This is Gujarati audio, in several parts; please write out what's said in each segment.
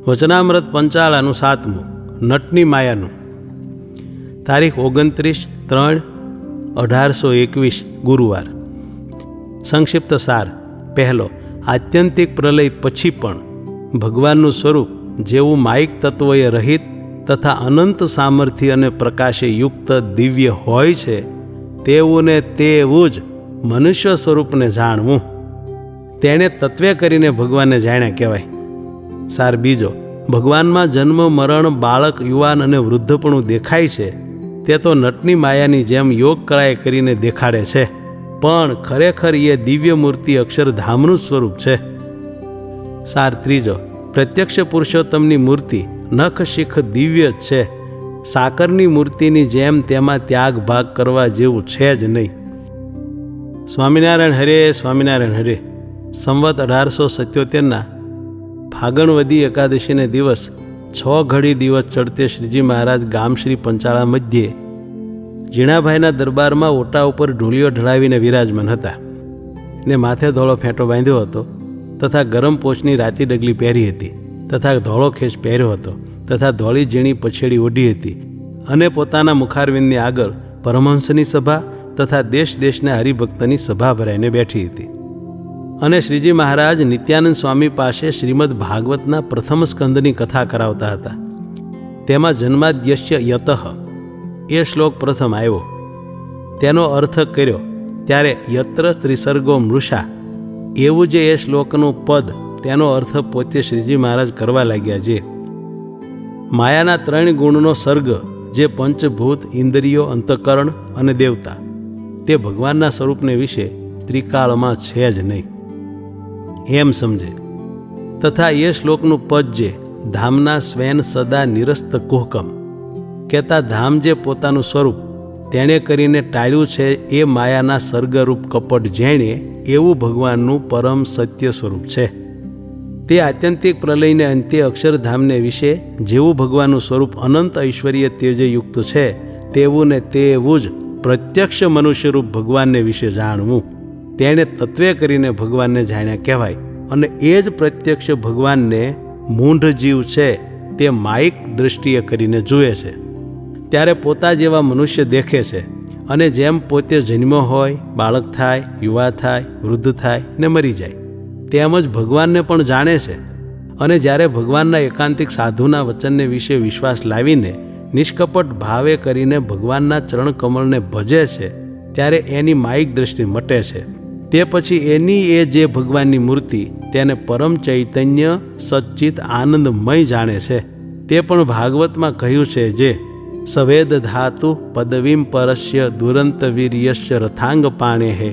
વચનામૃત પંચાળાનું 7મું, નટની માયાનું. તારીખ 29/3/1821 ગુરુવાર. સંક્ષિપ્ત સાર. પહેલો, આત્યંતિક પ્રલય પછી પણ ભગવાનનું સ્વરૂપ જેવું માયિક તત્વોએ રહિત તથા અનંત સામર્થ્ય અને પ્રકાશે યુક્ત દિવ્ય હોય છે તેવું ને તેવું જ મનુષ્ય સ્વરૂપને જાણવું. તેણે તત્વે કરીને ભગવાનને જાણ્યા કહેવાય. સાર બીજો, ભગવાનમાં જન્મ, મરણ, બાળક, યુવાન અને વૃદ્ધપણું દેખાય છે તે તો નટની માયાની જેમ યોગ કળાએ કરીને દેખાડે છે, પણ ખરેખર એ દિવ્ય મૂર્તિ અક્ષરધામનું જ સ્વરૂપ છે. સાર ત્રીજો, પ્રત્યક્ષ પુરુષોત્તમની મૂર્તિ નખ શીખ દિવ્ય જ છે. સાકરની મૂર્તિની જેમ તેમાં ત્યાગ ભાગ કરવા જેવું છે જ નહીં. સ્વામિનારાયણ હરે, સ્વામિનારાયણ હરે. સંવત 1877ના ફાગણવદી એકાદશીને દિવસ 6 ઘડી દિવસ ચડતે શ્રીજી મહારાજ ગામ શ્રી પંચાળા મધ્યે ઝીણાભાઈના દરબારમાં ઓટા ઉપર ઢોલિયો ઢળાવીને વિરાજમાન હતા ને માથે ધોળો ફેંટો બાંધ્યો હતો તથા ગરમ પોચની રાતી ડગલી પહેરી હતી તથા ધોળો ખેસ પહેર્યો હતો તથા ધોળી ઝીણી પછેડી ઓઢી હતી અને પોતાના મુખારવિંદની આગળ પરમહંસની સભા તથા દેશ દેશના હરિભક્તની સભા ભરાઈને બેઠી હતી. અને શ્રીજી મહારાજ નિત્યાનંદ સ્વામી પાસે શ્રીમદ ભાગવતના પ્રથમ સ્કંદની કથા કરાવતા હતા. તેમાં જન્માદ્યસ્ય યતઃ એ શ્લોક પ્રથમ આવ્યો. તેનો અર્થ કર્યો ત્યારે યત્ર ત્રિસર્ગો મૃષા એવું જે એ શ્લોકનું પદ તેનો અર્થ પોતે શ્રીજી મહારાજ કરવા લાગ્યા છે. માયાના 3 ગુણનો સર્ગ જે પંચભૂત, ઇન્દ્રિયો, અંતઃકરણ અને દેવતા તે ભગવાનના સ્વરૂપને વિશે ત્રિકાળમાં છે જ નહીં એમ સમજે. તથા એ શ્લોકનું પદ જે ધામના સ્વેન સદા નિરસ્ત કુહકમ કહેતા ધામ જે પોતાનું સ્વરૂપ તેણે કરીને ટાળ્યું છે એ માયાના સર્ગરૂપ કપટ જેણે એવું ભગવાનનું પરમ સત્ય સ્વરૂપ છે. તે આત્યંતિક પ્રલયને અંતે અક્ષરધામને વિશે જેવું ભગવાનનું સ્વરૂપ અનંત ઐશ્વર્ય તેજયુક્ત છે તેવું ને તેવું જ પ્રત્યક્ષ મનુષ્યરૂપ ભગવાનને વિશે જાણવું. તેણે તત્વે કરીને ભગવાનને જાણ્યા કહેવાય. અને એ જ પ્રત્યક્ષ ભગવાનને મૂંઢ જીવ છે તે માયિક દૃષ્ટિએ કરીને જુએ છે ત્યારે પોતા જેવા મનુષ્ય દેખે છે. અને જેમ પોતે જન્મ્યો હોય, બાળક થાય, યુવા થાય, વૃદ્ધ થાય ને મરી જાય તેમજ ભગવાનને પણ જાણે છે. અને જ્યારે ભગવાનના એકાંતિક સાધુના વચનને વિશે વિશ્વાસ લાવીને નિષ્કપટ ભાવે કરીને ભગવાનના ચરણ કમળને ભજે છે ત્યારે એની માયિક દૃષ્ટિ મટે છે. તે પછી એની એ જે ભગવાનની મૂર્તિ તેને પરમ ચૈતન્ય સચ્ચિત આનંદમય જાણે છે. તે પણ ભાગવતમાં કહ્યું છે જે સવેદ ધાતુ પદવીમ પરસ્ય દુરંત વીર્યશ્ચ રથાંગ પાણે હે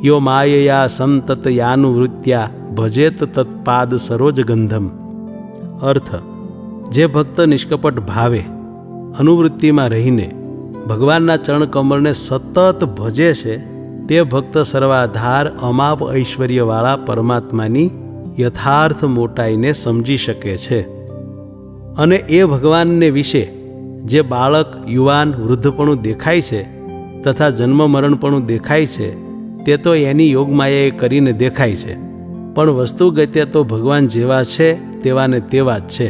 યો માયયા સંતત યાનુવૃત્યા ભજેત તત્પાદ સરોજ ગંધમ. અર્થ, જે ભક્ત નિષ્કપટ ભાવે અનુવૃત્તિમાં રહીને ભગવાનના ચરણ કમળને સતત ભજે છે તે ભક્ત સર્વાધાર અમાપ ઐશ્વર્યવાળા પરમાત્માની યથાર્થ મોટાઈને સમજી શકે છે. અને એ ભગવાનને વિશે જે બાળક, યુવાન, વૃદ્ધપણું દેખાય છે તથા જન્મ મરણપણું દેખાય છે તે તો એની યોગમાયાએ કરીને દેખાય છે, પણ વસ્તુગતે તો ભગવાન જેવા છે તેવા ને તેવા જ છે.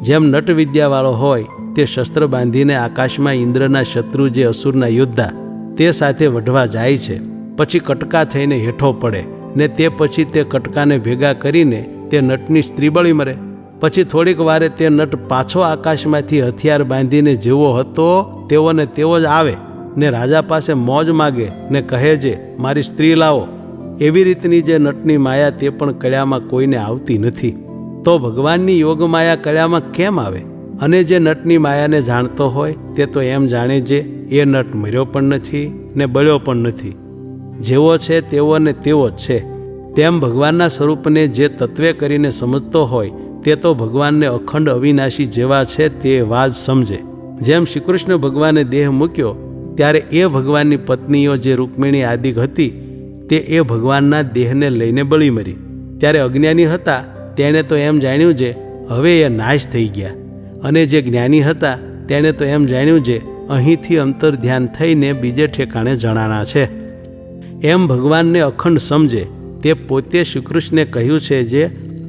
જેમ નટ વિદ્યાવાળો હોય તે શસ્ત્ર બાંધીને આકાશમાં ઇન્દ્રના શત્રુ જે અસુરના યોદ્ધા તે સાથે વઢવા જાય છે, પછી કટકા થઈને હેઠો પડે ને તે પછી તે કટકાને ભેગા કરીને તે નટની સ્ત્રી બળી મરે. પછી થોડીક વારે તે નટ પાછો આકાશમાંથી હથિયાર બાંધીને જેવો હતો તેવો ને તેવો જ આવે ને રાજા પાસે મોજ માગે ને કહે છે મારી સ્ત્રી લાવો. એવી રીતની જે નટની માયા તે પણ કળામાં કોઈને આવતી નથી, તો ભગવાનની યોગમાયા કળામાં કેમ આવે? અને જે નટની માયાને જાણતો હોય તે તો એમ જાણે છે એ નટ મર્યો પણ નથી ને બળ્યો પણ નથી, જેવો છે તેવો ને તેવો જ છે. તેમ ભગવાનના સ્વરૂપને જે તત્વે કરીને સમજતો હોય તે તો ભગવાનને અખંડ અવિનાશી જેવા છે તેવા જ સમજે. જેમ શ્રીકૃષ્ણ ભગવાને દેહ મૂક્યો ત્યારે એ ભગવાનની પત્નીઓ જે રૂકમિણી આદિ હતી તે એ ભગવાનના દેહને લઈને બળી મરી. ત્યારે અજ્ઞાની હતા તેણે તો એમ જાણ્યું છે હવે એ નાશ થઈ ગયા, અને જે જ્ઞાની હતા તેણે તો એમ જાણ્યું છે અહીંથી અંતર ધ્યાન થઈને બીજે ઠેકાણે જણાના છે. એમ ભગવાનને અખંડ સમજે તે પોતે શ્રીકૃષ્ણે કહ્યું છે જે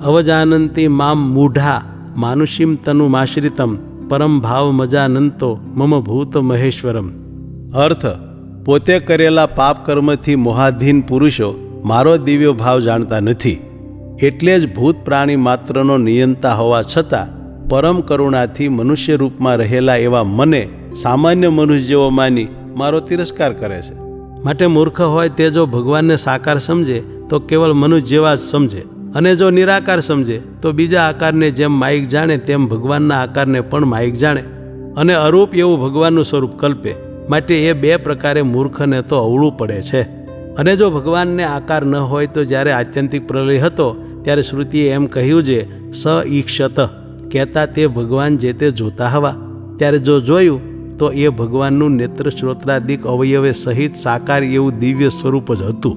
અવજાનંતી મામ મૂઢા માનુષીમ તનુમાશ્રિતમ પરમ ભાવ મજાનંતો મમ ભૂત મહેશ્વરમ. અર્થ: પોતે કરેલા પાપ કર્મથી મોહાધીન પુરુષો મારો દિવ્ય ભાવ જાણતા નથી, એટલે જ ભૂત પ્રાણી માત્રનો નિયંતા હોવા છતાં પરમ કરુણાથી મનુષ્ય રૂપમાં રહેલા એવા મને સામાન્ય મનુષ્ય જેવો માની મારો તિરસ્કાર કરે છે. માટે મૂર્ખ હોય તે જો ભગવાનને સાકાર સમજે તો કેવળ મનુષ્ય જેવા જ સમજે, અને જો નિરાકાર સમજે તો બીજા આકારને જેમ માયિક જાણે તેમ ભગવાનના આકારને પણ માયિક જાણે, અને અરૂપ એવું ભગવાનનું સ્વરૂપ કલ્પે. માટે એ બે પ્રકારે મૂર્ખને તો અવળું પડે છે. અને જો ભગવાનને આકાર ન હોય તો જ્યારે આત્યંતિક પ્રલય હતો ત્યારે શ્રુતિએ એમ કહ્યું છે, સ ઈક્ષત, કહેતા તે ભગવાન જે તે જોતા હવા. ત્યારે જો જોયું તો એ ભગવાનનું નેત્ર શ્રોત્રાદિક અવયવે સહિત સાકાર એવું દિવ્ય સ્વરૂપ જ હતું.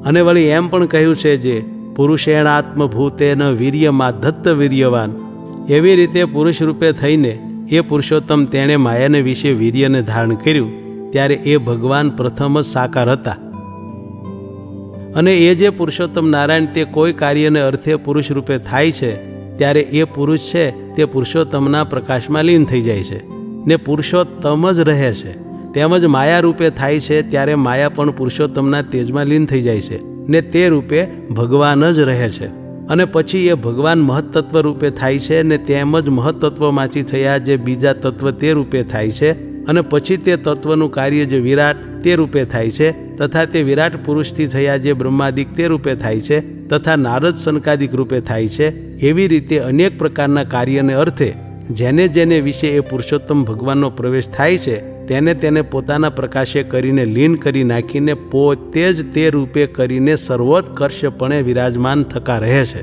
અને વળી એમ પણ કહ્યું છે જે પુરુષેણાત્મભૂતેન વીર્યમાં દત્ત વીર્યવાન. એવી રીતે પુરુષ રૂપે થઈને એ પુરુષોત્તમ તેણે માયાને વિશે વીર્યને ધારણ કર્યું ત્યારે એ ભગવાન પ્રથમ જ સાકાર હતા. અને એ જે પુરુષોત્તમ નારાયણ તે કોઈ કાર્યને અર્થે પુરુષ રૂપે થાય છે ત્યારે એ પુરુષ છે તે પુરુષોત્તમના પ્રકાશમાં લીન થઈ જાય છે ને પુરુષોત્તમ જ રહે છે. તેમજ માયા રૂપે થાય છે ત્યારે માયા પણ પુરુષોત્તમના તેજમાં લીન થઈ જાય છે ને તે રૂપે ભગવાન જ રહે છે. અને પછી એ ભગવાન મહત્તત્વ રૂપે થાય છે ને તેમજ મહત્તત્વમાંથી થયા જે બીજા તત્વ તે રૂપે થાય છે, અને પછી તે તત્વનું કાર્ય જે વિરાટ તે રૂપે થાય છે, તથા તે વિરાટ પુરુષથી થયા જે બ્રહ્માદિક તે રૂપે થાય છે, તથા નારદ સનકાદિક રૂપે થાય છે. એવી રીતે અનેક પ્રકારના કાર્યને અર્થે જેને જેને વિશે એ પુરુષોત્તમ ભગવાનનો પ્રવેશ થાય છે તેને પોતાના પ્રકાશે કરીને લીન કરી નાખીને પોતે જ તે રૂપે કરીને સર્વોત્કર્ષપણે વિરાજમાન થતા રહે છે.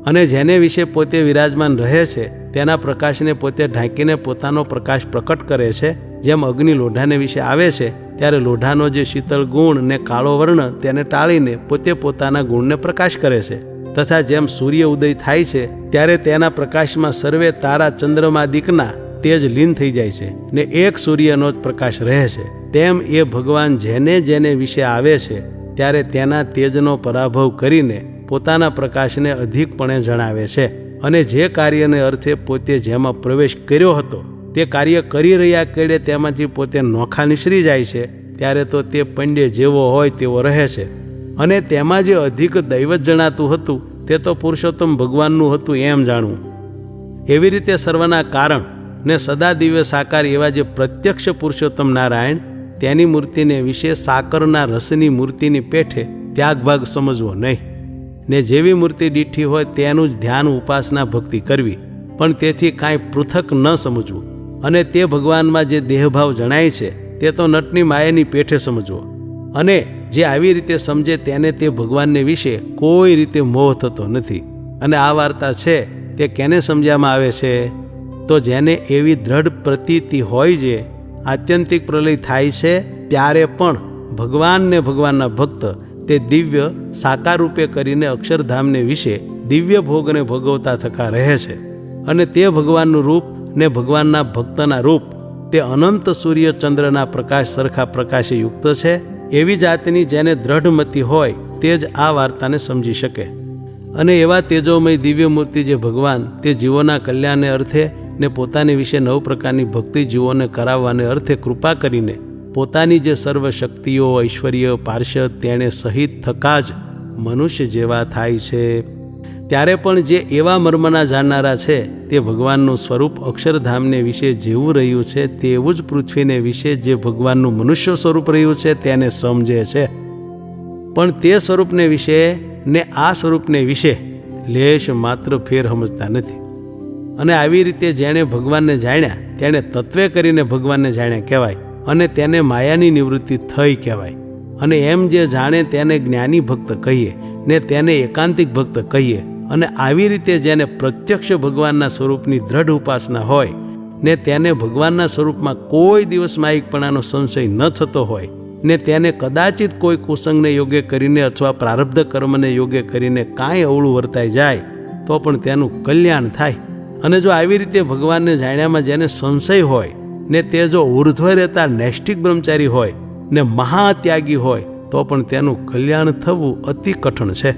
અને જેને વિશે પોતે વિરાજમાન રહે છે તેના પ્રકાશને પોતે ઢાંકીને પોતાનો પ્રકાશ પ્રકટ કરે છે. જેમ અગ્નિ લોઢાને વિશે આવે છે ત્યારે લોઢાનો જે શીતળ ગુણ ને કાળો વર્ણ તેને ટાળીને પોતે પોતાના ગુણને પ્રકાશ કરે છે, તથા જેમ સૂર્ય ઉદય થાય છે ત્યારે તેના પ્રકાશમાં સર્વે તારા ચંદ્રમાદિકના તેજ લીન થઈ જાય છે ને એક સૂર્યનો જ પ્રકાશ રહે છે. તેમ એ ભગવાન જેને જેને વિશે આવે છે ત્યારે તેના તેજનો પરાભવ કરીને પોતાના પ્રકાશને અધિકપણે જણાવે છે. અને જે કાર્યને અર્થે પોતે જેમાં પ્રવેશ કર્યો હતો તે કાર્ય કરી રહ્યા કેળે તેમાંથી પોતે નોખા નિસરી જાય છે ત્યારે તો તે પંડ્ય જેવો હોય તેવો રહે છે. અને તેમાં જે અધિક દૈવત જણાતું હતું તે તો પુરુષોત્તમ ભગવાનનું હતું એમ જાણવું. એવી રીતે સર્વના કારણ ને સદા દિવ્ય સાકાર એવા જે પ્રત્યક્ષ પુરુષોત્તમ નારાયણ તેની મૂર્તિને વિશે સાકરના રસની મૂર્તિની પેઠે ત્યાગભાગ સમજવો નહીં, ને જેવી મૂર્તિ દીઠી હોય તેનું જ ધ્યાન ઉપાસના ભક્તિ કરવી, પણ તેથી કાંઈ પૃથક ન સમજવું. અને તે ભગવાનમાં જે દેહભાવ જણાય છે તે તો નટની માયાની પેઠે સમજવો. અને જે આવી રીતે સમજે તેને તે ભગવાનને વિશે કોઈ રીતે મોહ થતો નથી. અને આ વાર્તા છે તે કેને સમજવામાં આવે છે? તો જેને એવી દ્રઢ પ્રતીતિ હોય જે આત્યંતિક પ્રલય થાય છે ત્યારે પણ ભગવાન ને ભગવાનના ભક્ત તે દિવ્ય સાકાર રૂપે કરીને અક્ષરધામને વિશે દિવ્ય ભોગને ભોગવતા થતા રહે છે. અને તે ભગવાનનું રૂપ ને ભગવાનના ભક્તના રૂપ તે અનંત સૂર્ય ચંદ્રના પ્રકાશ સરખા પ્રકાશે યુક્ત છે. એવી જાતની જેને દ્રઢમતી હોય તે જ આ વાર્તાને સમજી શકે. અને એવા તેજોમય દિવ્ય મૂર્તિ જે ભગવાન તે જીવોના કલ્યાણને અર્થે ને પોતાની વિશે 9 પ્રકારની ભક્તિ જીવોને કરાવવાને અર્થે કૃપા કરીને પોતાની જે સર્વ શક્તિઓ ઐશ્વર્ય પાર્ષદ તેણે સહિત થકા જ મનુષ્ય જેવા થાય છે. ત્યારે પણ જે એવા મર્મના જાણનારા છે તે ભગવાનનું સ્વરૂપ અક્ષરધામને વિશે જેવું રહ્યું છે તેવું જ પૃથ્વીને વિશે જે ભગવાનનું મનુષ્ય સ્વરૂપ રહ્યું છે તેને સમજે છે. પણ તે સ્વરૂપને વિશે ને આ સ્વરૂપને વિશે લેશ માત્ર ફેર સમજતા નથી. અને આવી રીતે જેણે ભગવાનને જાણ્યા તેણે તત્વે કરીને ભગવાનને જાણ્યા કહેવાય, અને તેને માયાની નિવૃત્તિ થઈ કહેવાય. અને એમ જે જાણે તેને જ્ઞાની ભક્ત કહીએ ને તેને એકાંતિક ભક્ત કહીએ. અને આવી રીતે જેને પ્રત્યક્ષ ભગવાનના સ્વરૂપની દ્રઢ ઉપાસના હોય ને તેને ભગવાનના સ્વરૂપમાં કોઈ દિવસ માયિકપણાનો સંશય ન થતો હોય ને તેને કદાચિત કોઈ કુસંગને યોગ્ય કરીને અથવા પ્રારબ્ધ કર્મને યોગ્ય કરીને કાંઈ અવળું વર્તાઈ જાય તો પણ તેનું કલ્યાણ થાય. અને જો આવી રીતે ભગવાનને જાણ્યામાં જેને સંશય હોય ને તે જો ઉર્ધ્વ રહેતા નૈષ્ઠિક બ્રહ્મચારી હોય ને મહાત્યાગી હોય તો પણ તેનું કલ્યાણ થવું અતિ કઠણ છે.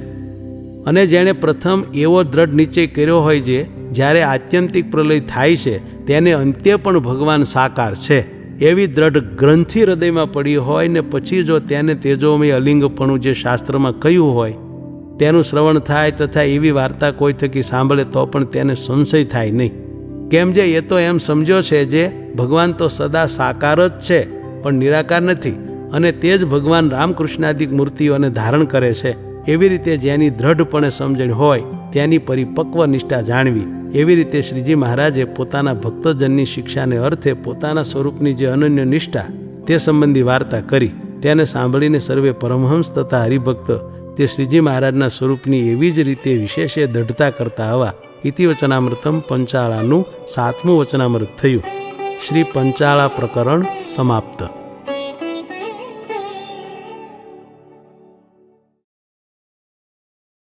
અને જેણે પ્રથમ એવો દ્રઢ નિશ્ચય કર્યો હોય જે જ્યારે આત્યંતિક પ્રલય થાય છે તેને અંત્ય પણ ભગવાન સાકાર છે એવી દ્રઢ ગ્રંથિ હૃદયમાં પડી હોય ને પછી જો તેને તેજોમય અલિંગપણું જે શાસ્ત્રમાં કહ્યું હોય તેનું શ્રવણ થાય તથા એવી વાર્તા કોઈ થકી સાંભળે તો પણ તેને સંશય થાય નહીં. કેમ જે એ તો એમ સમજ્યો છે જે ભગવાન તો સદા સાકાર જ છે પણ નિરાકાર નથી અને તે જ ભગવાન રામકૃષ્ણાદિક મૂર્તિઓને ધારણ કરે છે. એવી રીતે જેની દ્રઢપણે સમજણ હોય તેની પરિપક્વ નિષ્ઠા જાણવી. એવી રીતે શ્રીજી મહારાજે પોતાના ભક્તજનની શિક્ષાને અર્થે પોતાના સ્વરૂપની જે અનન્ય નિષ્ઠા તે સંબંધી વાર્તા કરી. તેને સાંભળીને સર્વે પરમહંસ તથા હરિભક્ત તે શ્રીજી મહારાજના સ્વરૂપની એવી જ રીતે વિશેષે દઢતા કરતા હવા. ઇતિ વચનામૃતમ પંચાળાનું 7મું વચનામૃત થયું. શ્રી પંચાળા પ્રકરણ સમાપ્ત.